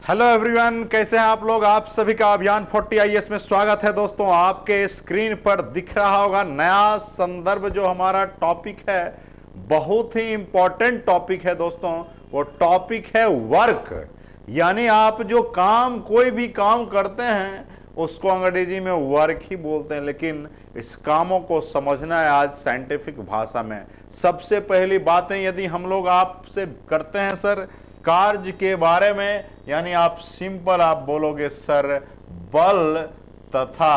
Hello everyone, कैसे हैं आप लोग। आप सभी का अभियान 40 IAS में स्वागत है। दोस्तों, आपके स्क्रीन पर दिख रहा होगा नया संदर्भ। जो हमारा टॉपिक है बहुत ही इंपॉर्टेंट टॉपिक है दोस्तों। वो टॉपिक है वर्क। यानी आप जो काम, कोई भी काम करते हैं उसको अंग्रेजी में वर्क ही बोलते हैं, लेकिन इस कामों को समझना है आज साइंटिफिक भाषा में। सबसे पहली बातें यदि हम लोग आपसे करते हैं सर कार्य के बारे में, यानी आप सिंपल आप बोलोगे सर बल तथा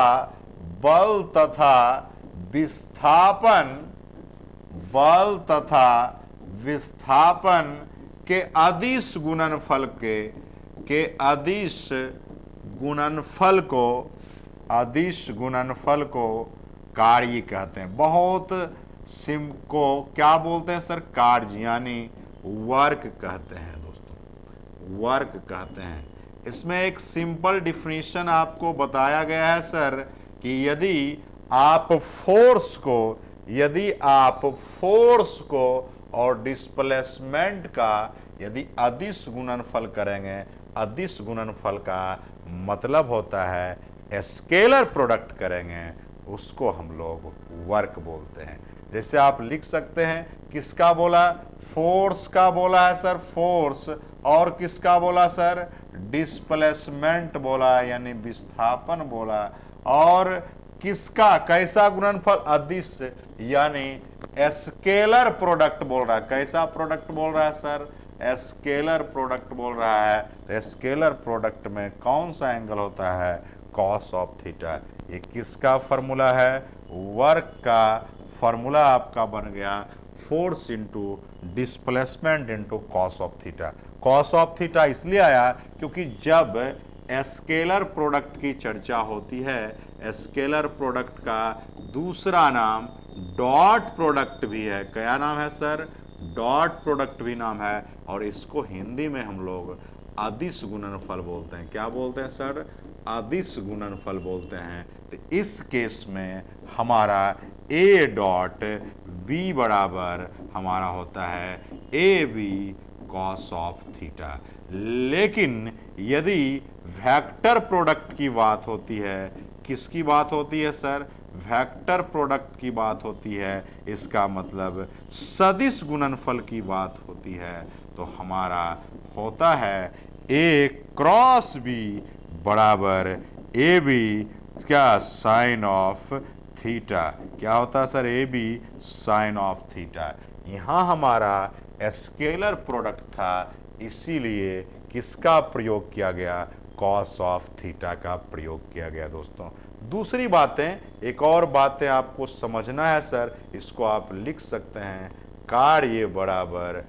विस्थापन, बल तथा विस्थापन के अदिश गुणनफल अदिश गुणनफल को कार्य कहते हैं। बहुत सिम को क्या बोलते हैं सर? कार्य, यानी वर्क कहते हैं दोस्तों, वर्क कहते हैं। इसमें एक सिंपल डिफिनीशन आपको बताया गया है सर कि यदि आप फोर्स को और डिस्प्लेसमेंट का यदि अदिश गुणनफल करेंगे, अदिश गुणनफल का मतलब होता है स्केलर प्रोडक्ट करेंगे, उसको हम लोग वर्क बोलते हैं। जैसे आप लिख सकते हैं, किसका बोला? फोर्स का बोला है सर, फोर्स। और किसका बोला सर? डिस्प्लेसमेंट बोला, यानी विस्थापन बोला। और किसका कैसा गुणनफल? अदिश, यानी स्केलर प्रोडक्ट बोल रहा है। कैसा प्रोडक्ट बोल रहा है सर? स्केलर प्रोडक्ट बोल रहा है। तो स्केलर प्रोडक्ट में कौन सा एंगल होता है? Cos of theta. ये किसका फॉर्मूला है? वर्क का फॉर्मूला आपका बन गया force into displacement into cos of theta. Cos of theta इसलिए आया क्योंकि जब स्केलर प्रोडक्ट की चर्चा होती है, स्केलर प्रोडक्ट का दूसरा नाम डॉट प्रोडक्ट भी है। क्या नाम है सर? डॉट प्रोडक्ट भी नाम है। और इसको हिंदी में हम लोग अदिश गुणनफल बोलते हैं। क्या बोलते हैं सर? अदिश गुणनफल बोलते हैं। तो इस केस में हमारा ए डॉट बी बराबर हमारा होता है A B cos of theta. लेकिन यदि वेक्टर प्रोडक्ट की बात होती है, किसकी बात होती है सर? वेक्टर प्रोडक्ट की बात होती है, इसका मतलब सदिश गुणनफल की बात होती है, तो हमारा होता है ए क्रॉस बी बराबर ए बी क्या? Sine of theta. क्या होता है sir? A B sine of theta. यहां हमारा स्केलर प्रोडक्ट था, इसीलिए किसका प्रयोग किया गया? कॉस ऑफ थीटा का प्रयोग किया गया दोस्तों। दूसरी बातें, एक और बातें आपको समझना है सर, इसको आप लिख सकते हैं। कार्य बराबर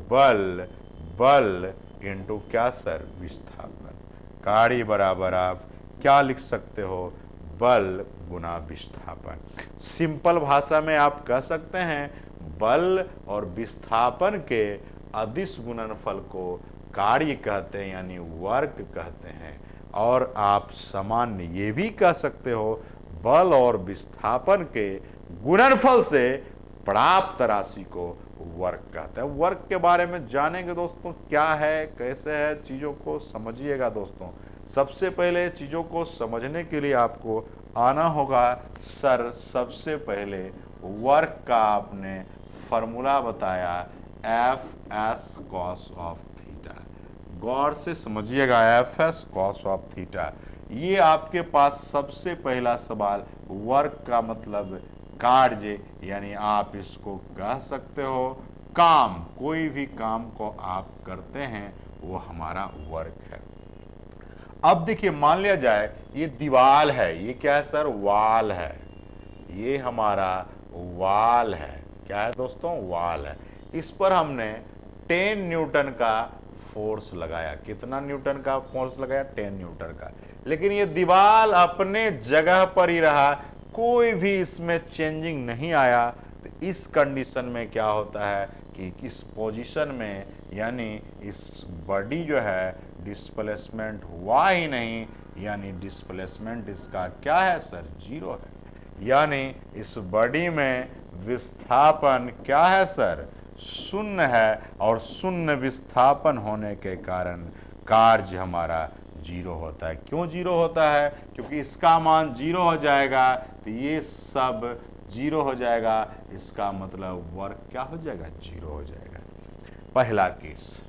बल इंटू क्या सर? विस्थापन। कार्य बराबर आप क्या लिख सकते हो? बल गुना विस्थापन। सिंपल भाषा में आप कह सकते हैं बल और विस्थापन के अदिश गुणनफल को कार्य कहते हैं, यानी वर्क कहते हैं। और आप सामान्य ये भी कह सकते हो बल और विस्थापन के गुणनफल से प्राप्त राशि को वर्क कहते हैं। वर्क के बारे में जानेंगे दोस्तों, क्या है, कैसे है, चीज़ों को समझिएगा दोस्तों। सबसे पहले चीज़ों को समझने के लिए आपको आना होगा सर, सबसे पहले वर्क का आपने फॉर्मूला बताया F S cos of theta. गौर से समझिएगा, F S cos of theta. ये आपके पास सबसे पहला सवाल, वर्क का मतलब कार्य, यानी आप इसको कह सकते हो काम। कोई भी काम को आप करते हैं वो हमारा वर्क है। अब देखिए, मान लिया जाए ये दीवार है, ये क्या है सर? वाल है। ये हमारा वाल है। क्या है दोस्तों? वाल है। इस पर हमने 10 न्यूटन का फोर्स लगाया। कितना न्यूटन का फोर्स लगाया? 10 न्यूटन का। लेकिन ये दीवार अपने जगह पर ही रहा, कोई भी इसमें चेंजिंग नहीं आया। तो इस कंडीशन में क्या होता है कि इस पोजीशन में, यानी इस बॉडी जो है डिस्प्लेसमेंट हुआ ही नहीं, यानी डिस्प्लेसमेंट इसका क्या है सर? जीरो है। यानी इस बॉडी में विस्थापन क्या है सर? शून्य है। और शून्य विस्थापन होने के कारण कार्य हमारा जीरो होता है। क्यों जीरो होता है? क्योंकि इसका मान जीरो हो जाएगा तो ये सब जीरो हो जाएगा, इसका मतलब वर्क क्या हो जाएगा? जीरो हो जाएगा। पहला केस,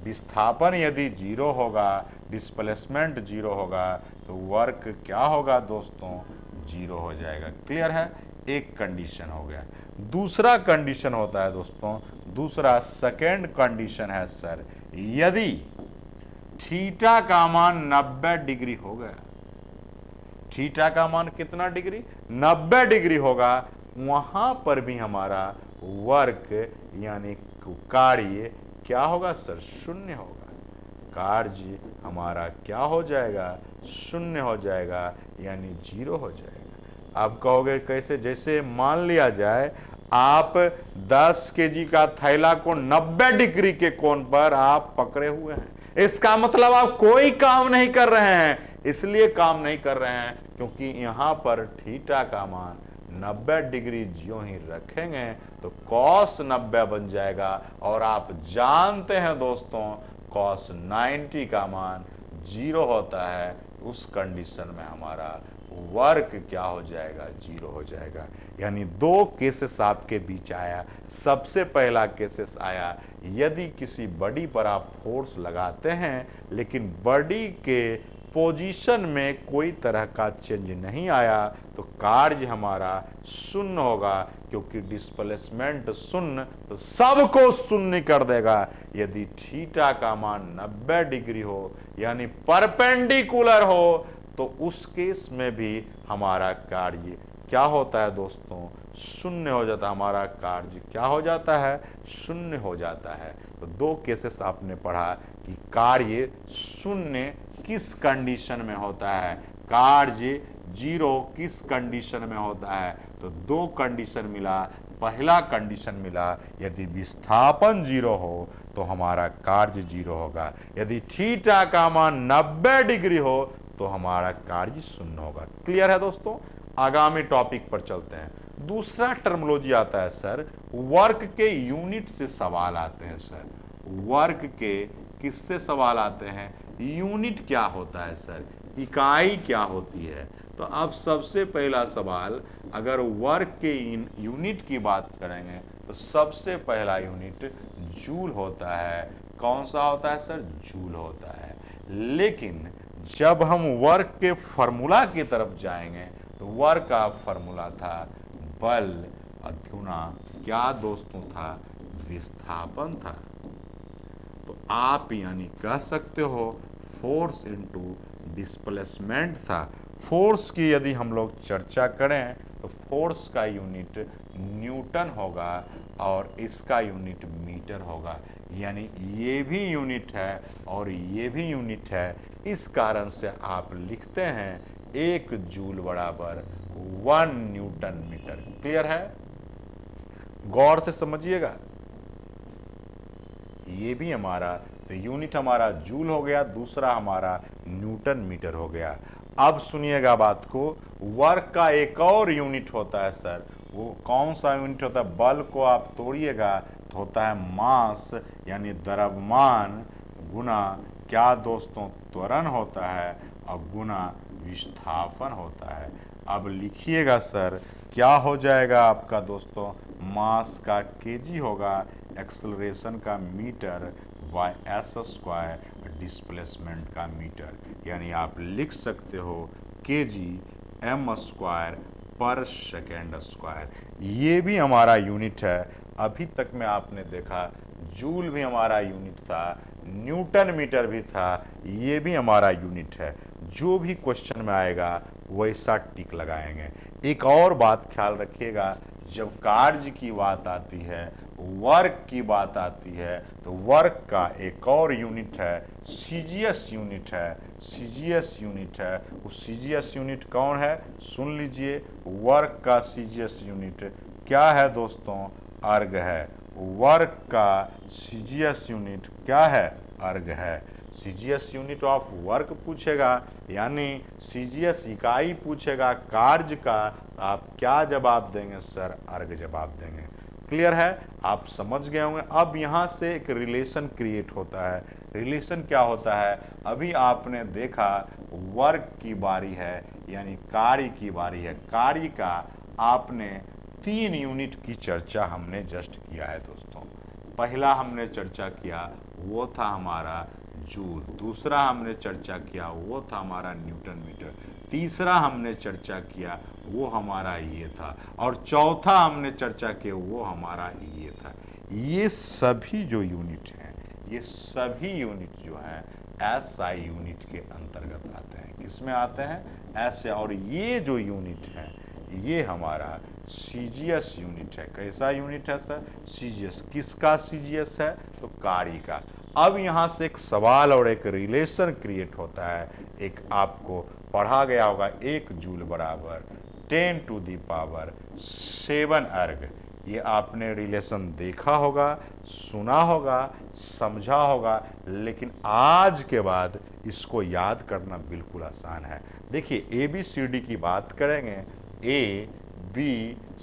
विस्थापन यदि जीरो होगा, डिस्प्लेसमेंट जीरो होगा, तो वर्क क्या होगा दोस्तों? जीरो हो जाएगा। क्लियर है? एक कंडीशन हो गया। दूसरा कंडीशन होता है दोस्तों, दूसरा सेकेंड कंडीशन है सर, यदि थीटा का मान 90 डिग्री हो गया, थीटा का मान कितना डिग्री? 90 डिग्री होगा, वहां पर भी हमारा वर्क यानी कार्य क्या होगा सर? शून्य होगा। कार्य हमारा क्या हो जाएगा? शून्य हो जाएगा, यानी जीरो हो जाएगा। आप कहोगे कैसे? जैसे मान लिया जाए आप 10 केजी का थैला को 90 डिग्री के कोण पर आप पकड़े हुए हैं, इसका मतलब आप कोई काम नहीं कर रहे हैं। इसलिए काम नहीं कर रहे हैं क्योंकि यहां पर थीटा का मान 90 डिग्री जो ही रखेंगे तो कॉस 90 बन जाएगा, और आप जानते हैं दोस्तों कॉस 90 का मान जीरो होता है। उस कंडीशन में हमारा वर्क क्या हो जाएगा? जीरो हो जाएगा। यानी दो केसेस आपके बीच आया। सबसे पहला केसेस आया, यदि किसी बॉडी पर आप फोर्स लगाते हैं लेकिन बॉडी के पोजीशन में कोई तरह का चेंज नहीं आया तो कार्य हमारा शून्य होगा, क्योंकि डिस्प्लेसमेंट शून्य तो सबको शून्य कर देगा। यदि थीटा का मान 90 डिग्री हो यानी परपेंडिकुलर हो तो उस केस में भी हमारा कार्य क्या होता है दोस्तों? शून्य हो जाता है। हमारा कार्य क्या हो जाता है? शून्य हो जाता है। तो दो केसेस आपने पढ़ा कि कार्य शून्य किस कंडीशन में होता है, कार्य जीरो किस कंडीशन में होता है। तो दो कंडीशन मिला। पहला कंडीशन मिला, यदि विस्थापन जीरो हो तो हमारा कार्य जीरो होगा, यदि थीटा का मान 90 डिग्री हो तो हमारा कार्य शून्य होगा। क्लियर है दोस्तों? आगामी टॉपिक पर चलते हैं। दूसरा टर्मिनोलॉजी आता है सर, वर्क के यूनिट से सवाल आते हैं सर। वर्क के किससे सवाल आते हैं? यूनिट क्या होता है सर? इकाई क्या होती है? तो अब सबसे पहला सवाल, अगर वर्क के यूनिट की बात करेंगे तो सबसे पहला यूनिट जूल होता है। कौन सा होता है सर? जूल होता है। लेकिन जब हम वर्क के फॉर्मूला की तरफ जाएंगे तो वर्क का फॉर्मूला था बल गुना क्या दोस्तों था? विस्थापन था। तो आप यानी कह सकते हो फोर्स इनटू डिस्प्लेसमेंट था। फोर्स की यदि हम लोग चर्चा करें तो फोर्स का यूनिट न्यूटन होगा और इसका यूनिट मीटर होगा। यानी ये भी यूनिट है और ये भी यूनिट है। इस कारण से आप लिखते हैं 1 जूल बराबर 1 न्यूटन मीटर। क्लियर है? गौर से समझिएगा। ये भी हमारा तो यूनिट हमारा जूल हो गया, दूसरा हमारा न्यूटन मीटर हो गया। अब सुनिएगा बात को, वर्क का एक और यूनिट होता है सर। वो कौन सा यूनिट होता है? बल को आप तोड़िएगा तो होता है मास यानी द्रव्यमान गुना क्या दोस्तों? त्वरण होता है और गुना विस्थापन होता है। अब लिखिएगा सर, क्या हो जाएगा आपका दोस्तों? मास का केजी होगा, एक्सेलरेशन का metre by S square, displacement का मीटर। यानी आप लिख सकते हो केजी एम स्क्वायर पर सेकेंड स्क्वायर। ये भी हमारा यूनिट है। अभी तक में आपने देखा जूल भी हमारा यूनिट था, न्यूटन मीटर भी था, ये भी हमारा यूनिट है। जो भी क्वेश्चन में आएगा वैसा टिक लगाएंगे। एक और बात ख्याल रखिएगा, जब कार्य की बात आती है, वर्क की बात आती है, तो वर्क का एक और यूनिट है, सीजीएस यूनिट है। सीजीएस यूनिट है। वो सीजीएस यूनिट कौन है? सुन लीजिए, वर्क का सीजीएस यूनिट क्या है दोस्तों? अर्ग है। वर्क का सीजीएस यूनिट क्या है? अर्ग है। सीजीएस यूनिट ऑफ वर्क पूछेगा यानी सीजीएस इकाई पूछेगा कार्य का, आप क्या जवाब देंगे सर? अर्ग जवाब देंगे। क्लियर है, आप समझ गए होंगे। अब यहाँ से एक रिलेशन क्रिएट होता है। रिलेशन क्या होता है? अभी आपने देखा वर्क की बारी है, यानी कार्य की बारी है। कार्य का आपने 3 यूनिट की चर्चा हमने जस्ट किया है दोस्तों। पहला हमने चर्चा किया वो था हमारा जूल, दूसरा हमने चर्चा किया वो था हमारा न्यूटन मीटर, तीसरा हमने चर्चा किया वो हमारा ये था, और चौथा हमने चर्चा किया वो हमारा ये था। ये सभी जो यूनिट हैं, ये सभी यूनिट जो हैं एसआई यूनिट के अंतर्गत आते हैं। किसमें आते हैं? ऐसे। और ये जो यूनिट है ये हमारा सीजीएस यूनिट है। कैसा यूनिट है सर? सीजीएस। किसका सीजीएस है? तो कार्य का। अब यहाँ से एक सवाल और एक रिलेशन क्रिएट होता है। एक आपको पढ़ा गया होगा 1 जूल बराबर 10⁻⁷ अर्ग। ये आपने रिलेशन देखा होगा, सुना होगा, समझा होगा, लेकिन आज के बाद इसको याद करना बिल्कुल आसान है। देखिए ABCD की बात करेंगे, A B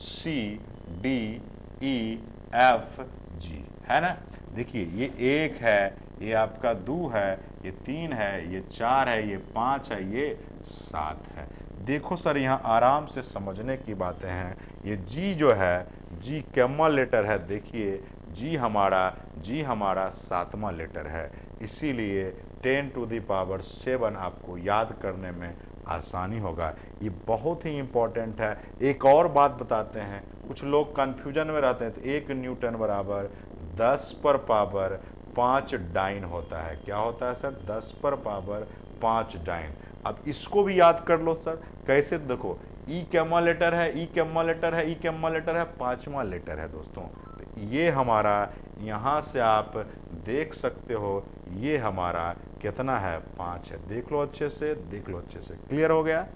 C D E F G, है ना। देखिए ये 1 है, ये आपका 2 है, ये 3 है, ये 4 है, ये 5 है, ये 7 है। देखो सर यहाँ आराम से समझने की बातें हैं। ये G जो है, G कैमल लेटर है। देखिए G हमारा 7वां लेटर है, इसीलिए 10⁻⁷ आपको याद करने में आसानी होगा। ये बहुत ही इम्पोर्टेंट है। एक और बात बताते हैं, कुछ लोग कन्फ्यूजन में रहते हैं। तो 1 न्यूटन बराबर 10⁻5 डाइन होता है। क्या होता है सर? 10⁻5 डाइन। अब इसको भी याद कर लो सर। कैसे? देखो ई कैमल लेटर है, ई कैमल लेटर है, ई कैमल लेटर है, 5वां लेटर है दोस्तों। तो ये हमारा यहाँ से आप देख सकते हो, ये हमारा कितना है? 5 है। देख लो अच्छे से, देख लो अच्छे से। क्लियर हो गया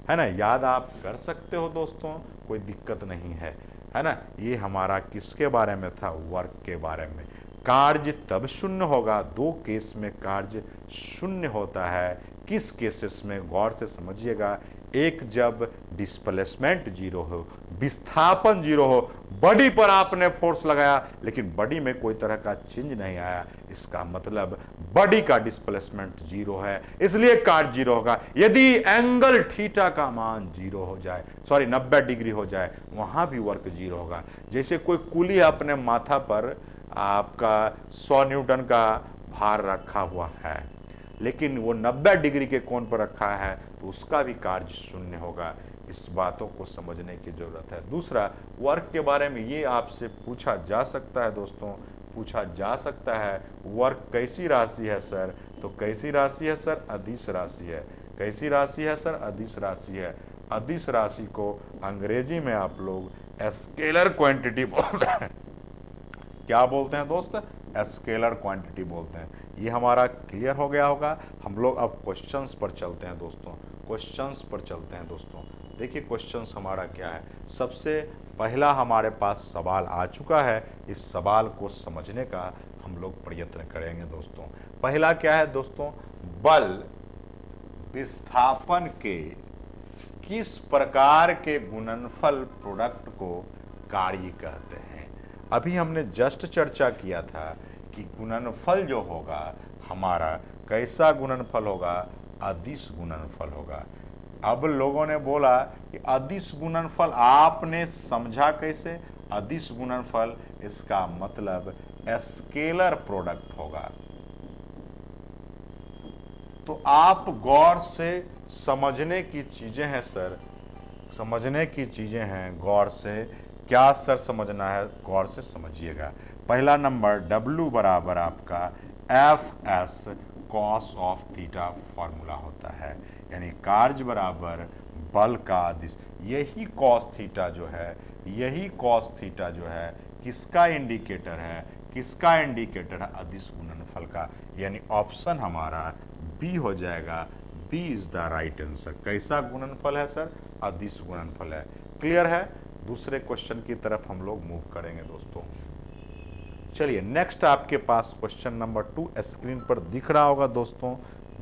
है ना? याद आप कर सकते हो दोस्तों, कोई दिक्कत नहीं है ना। ये हमारा किसके बारे में था? वर्क के बारे में। कार्य तब शून्य होगा, 2 केस में कार्य शून्य होता है। किस केसेस में? गौर से समझिएगा। एक, जब डिस्प्लेसमेंट 0 हो, विस्थापन 0 हो, बॉडी पर आपने फोर्स लगाया लेकिन बॉडी में कोई तरह का चेंज नहीं आया, इसका मतलब बॉडी का डिस्प्लेसमेंट 0 है, इसलिए कार्य 0 होगा। यदि एंगल थीटा का मान 0 हो जाए, 90 डिग्री हो जाए, वहां भी वर्क 0 होगा। जैसे कोई कुली अपने माथा पर आपका 100 न्यूटन का भार रखा हुआ है, लेकिन वो 90 डिग्री के कोण पर रखा है, तो उसका भी कार्य शून्य होगा। इस बातों को समझने की जरूरत है। दूसरा, वर्क के बारे में ये आपसे पूछा जा सकता है दोस्तों, पूछा जा सकता है वर्क कैसी राशि है सर? तो कैसी राशि है सर? अदिश राशि है। कैसी राशि है सर? अदिश राशि है। अदिश राशि को अंग्रेजी में आप लोग स्केलर क्वांटिटी बोलते हैं। क्या बोलते हैं दोस्त? स्केलर क्वांटिटी बोलते हैं। ये हमारा क्लियर हो गया होगा। हम लोग अब क्वेश्चंस पर चलते हैं दोस्तों, क्वेश्चंस पर चलते हैं दोस्तों। देखिए क्वेश्चंस हमारा क्या है। सबसे पहला हमारे पास सवाल आ चुका है, इस सवाल को समझने का हम लोग प्रयत्न करेंगे दोस्तों। पहला क्या है दोस्तों? बल विस्थापन के किस प्रकार के गुणनफल प्रोडक्ट को कार्य कहते हैं? अभी हमने जस्ट चर्चा किया था कि गुणनफल जो होगा हमारा कैसा गुणनफल होगा? अदिश गुणनफल होगा। अब लोगों ने बोला कि अदिश गुणनफल आपने समझा कैसे? अदिश गुणनफल इसका मतलब स्केलर प्रोडक्ट होगा। तो आप गौर से समझने की चीजें हैं सर, समझने की चीजें हैं गौर से। क्या सर समझना है? गौर से समझिएगा। पहला नंबर W बराबर आपका FS cos of theta formula होता है, यानी कार्य बराबर बल का अदिश। यही कॉस थीटा जो है, यही कॉस थीटा जो है किसका इंडिकेटर है? किसका इंडिकेटर है? अदिश गुणनफल का। यानी ऑप्शन हमारा बी हो जाएगा। B is the right answer. कैसा गुणनफल है सर? अदिश गुणनफल है। क्लियर है? दूसरे क्वेश्चन की तरफ हम लोग मूव करेंगे दोस्तों। चलिए नेक्स्ट आपके पास क्वेश्चन नंबर 2 स्क्रीन पर दिख रहा होगा दोस्तों,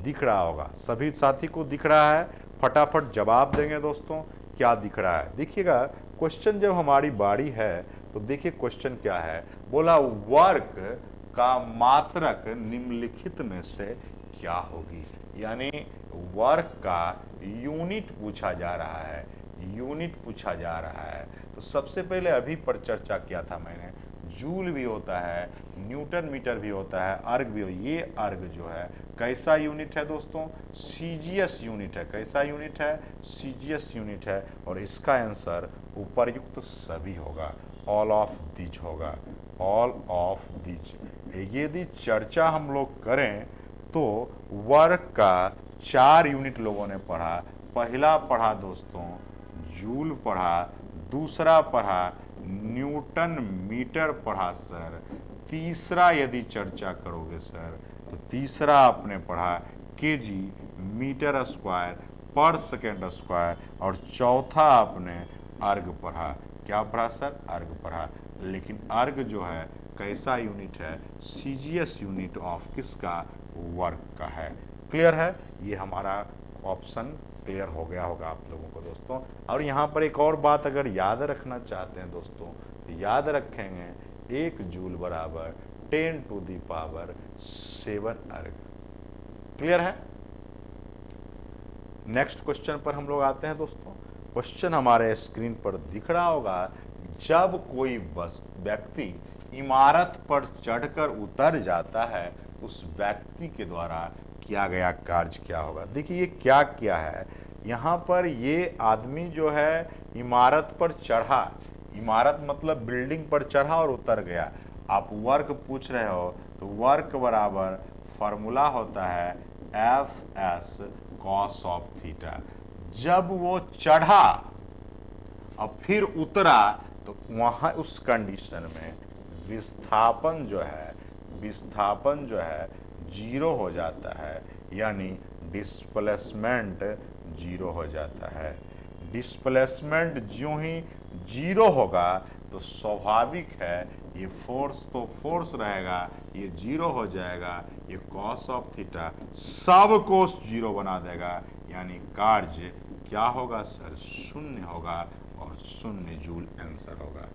दिख रहा होगा। सभी साथी को दिख रहा है? फटाफट जवाब देंगे दोस्तों। क्या दिख रहा है? देखिएगा क्वेश्चन जब हमारी बारी है तो देखिए क्वेश्चन क्या है, बोला वर्क का मात्रक निम्नलिखित में से क्या होगी, यानी वर्क का यूनिट पूछा जा रहा है, यूनिट पूछा जा रहा है। तो सबसे पहले अभी पर चर्चा किया था मैंने, जूल भी होता है, न्यूटन मीटर भी होता है, अर्ग भी हो। ये अर्ग जो है कैसा यूनिट है दोस्तों, सीजीएस यूनिट है। कैसा यूनिट है, सीजीएस यूनिट है। और इसका आंसर उपर्युक्त सभी होगा, ऑल ऑफ दिज होगा, ऑल ऑफ दिज। यदि चर्चा हम लोग करें तो वर्क का 4 यूनिट लोगों ने पढ़ा। पहला पढ़ा दोस्तों जूल पढ़ा, दूसरा पढ़ा न्यूटन मीटर पढ़ा सर, तीसरा यदि चर्चा करोगे सर तो तीसरा आपने पढ़ा केजी मीटर स्क्वायर पर सेकेंड स्क्वायर, और चौथा आपने अर्ग पढ़ा। क्या पढ़ा सर, अर्ग पढ़ा। लेकिन अर्ग जो है कैसा यूनिट है, सीजीएस यूनिट ऑफ किसका, वर्क का है। क्लियर है, ये हमारा ऑप्शन क्लियर हो गया होगा आप लोगों को दोस्तों। और यहाँ पर एक और बात अगर याद रखना चाहते हैं दोस्तों, तो याद रखेंगे 1 जूल बराबर 10⁻7 अर्ग। क्लियर है। नेक्स्ट क्वेश्चन पर हम लोग आते हैं दोस्तों। क्वेश्चन हमारे स्क्रीन पर दिख रहा होगा, जब कोई व्यक्ति इमारत पर चढ़कर उतर जाता है, उस व्यक्ति के द्वारा किया गया कार्य क्या होगा। देखिए ये क्या किया है, यहाँ पर ये आदमी जो है इमारत पर चढ़ा, इमारत मतलब बिल्डिंग पर चढ़ा और उतर गया। आप वर्क पूछ रहे हो तो वर्क बराबर फॉर्मूला होता है F S cos of theta. जब वो चढ़ा और फिर उतरा तो वहाँ उस कंडीशन में विस्थापन जो है 0 हो जाता है, यानी डिस्प्लेसमेंट 0 हो जाता है। डिस्प्लेसमेंट जो ही 0 होगा तो स्वाभाविक है ये फोर्स तो फोर्स रहेगा, ये 0 हो जाएगा, ये कॉस ऑफ थीटा सब को 0 बना देगा, यानी कार्य क्या होगा सर, 0 होगा और 0 जूल आंसर होगा।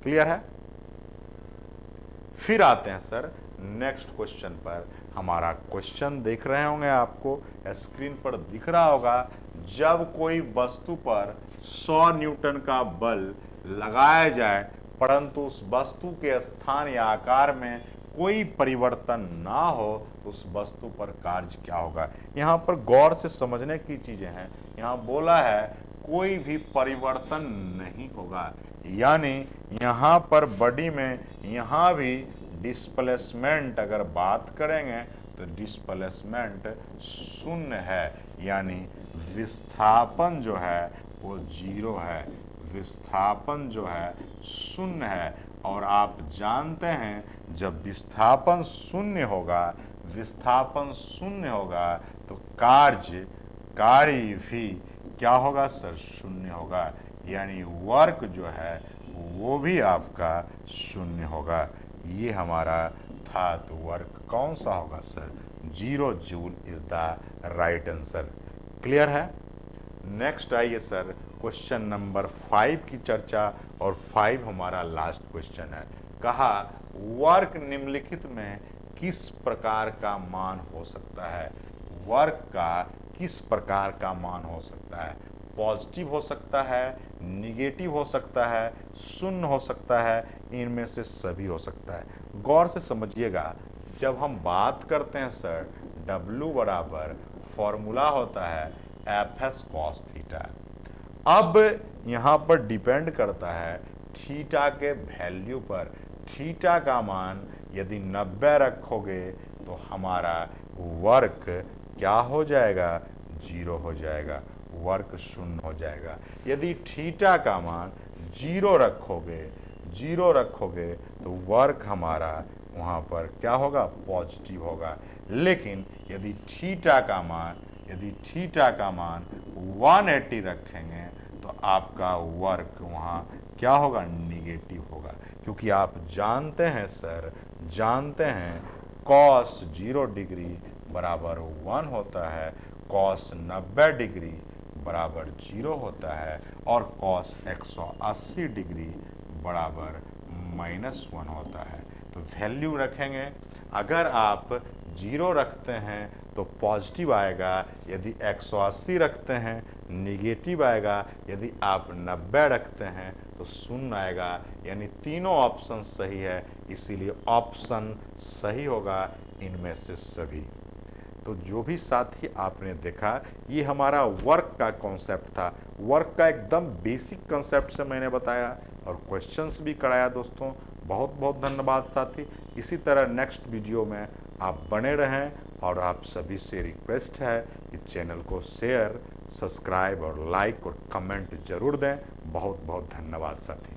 क्लियर है। फिर आते हैं सर नेक्स्ट क्वेश्चन पर। हमारा क्वेश्चन देख रहे होंगे, आपको स्क्रीन पर दिख रहा होगा, जब कोई वस्तु पर 100 न्यूटन का बल लगाया जाए परंतु उस वस्तु के स्थान या आकार में कोई परिवर्तन ना हो, उस वस्तु पर कार्य क्या होगा। यहाँ पर गौर से समझने की चीजें हैं। यहाँ बोला है कोई भी परिवर्तन नहीं होगा, यानी यहाँ पर बॉडी में यहाँ भी डिस्प्लेसमेंट अगर बात करेंगे तो डिस्प्लेसमेंट 0 है, यानी विस्थापन जो है वो 0 है, विस्थापन जो है 0 है। और आप जानते हैं जब विस्थापन 0 होगा, विस्थापन 0 होगा तो कार्य भी क्या होगा सर, 0 होगा, यानी वर्क जो है वो भी आपका 0 होगा। ये हमारा था, तो वर्क कौन सा होगा sir, 0 joule is the right answer. Clear है। नेक्स्ट आइए सर क्वेश्चन नंबर 5 की चर्चा, और 5 हमारा लास्ट क्वेश्चन है। कहा वर्क निम्नलिखित में किस प्रकार का मान हो सकता है। वर्क का किस प्रकार का मान हो सकता है, पॉजिटिव हो सकता है, निगेटिव हो सकता है, 0 हो सकता है, इनमें से सभी हो सकता है। गौर से समझिएगा, जब हम बात करते हैं सर W बराबर फॉर्मूला होता है एफ एस कॉस थीटा। अब यहाँ पर डिपेंड करता है थीटा के वैल्यू पर। थीटा का मान यदि 90 रखोगे तो हमारा वर्क क्या हो जाएगा, 0 हो जाएगा, वर्क 0 हो जाएगा। यदि थीटा का मान 0 रखोगे तो वर्क हमारा वहाँ पर क्या होगा, पॉजिटिव होगा। लेकिन यदि थीटा का मान 180 रखेंगे तो आपका वर्क वहाँ क्या होगा, निगेटिव होगा। क्योंकि आप जानते हैं सर, कॉस 0 डिग्री बराबर 1 होता है, कॉस 90 डिग्री बराबर 0 होता है और कॉस 180 डिग्री बराबर -1 होता है। तो वैल्यू रखेंगे, अगर आप 0 रखते हैं तो पॉजिटिव आएगा, यदि 180 रखते हैं निगेटिव आएगा, यदि आप 90 रखते हैं तो शून्य आएगा। यानी तीनों ऑप्शन सही है, इसीलिए ऑप्शन सही होगा इनमें से सभी। तो जो भी साथी आपने देखा, ये हमारा वर्क का कॉन्सेप्ट था। वर्क का एकदम बेसिक कॉन्सेप्ट से मैंने बताया और क्वेश्चंस भी कराया दोस्तों। बहुत बहुत धन्यवाद साथी। इसी तरह नेक्स्ट वीडियो में आप बने रहें और आप सभी से रिक्वेस्ट है कि चैनल को शेयर, सब्सक्राइब और लाइक और कमेंट जरूर दें। बहुत बहुत धन्यवाद साथी।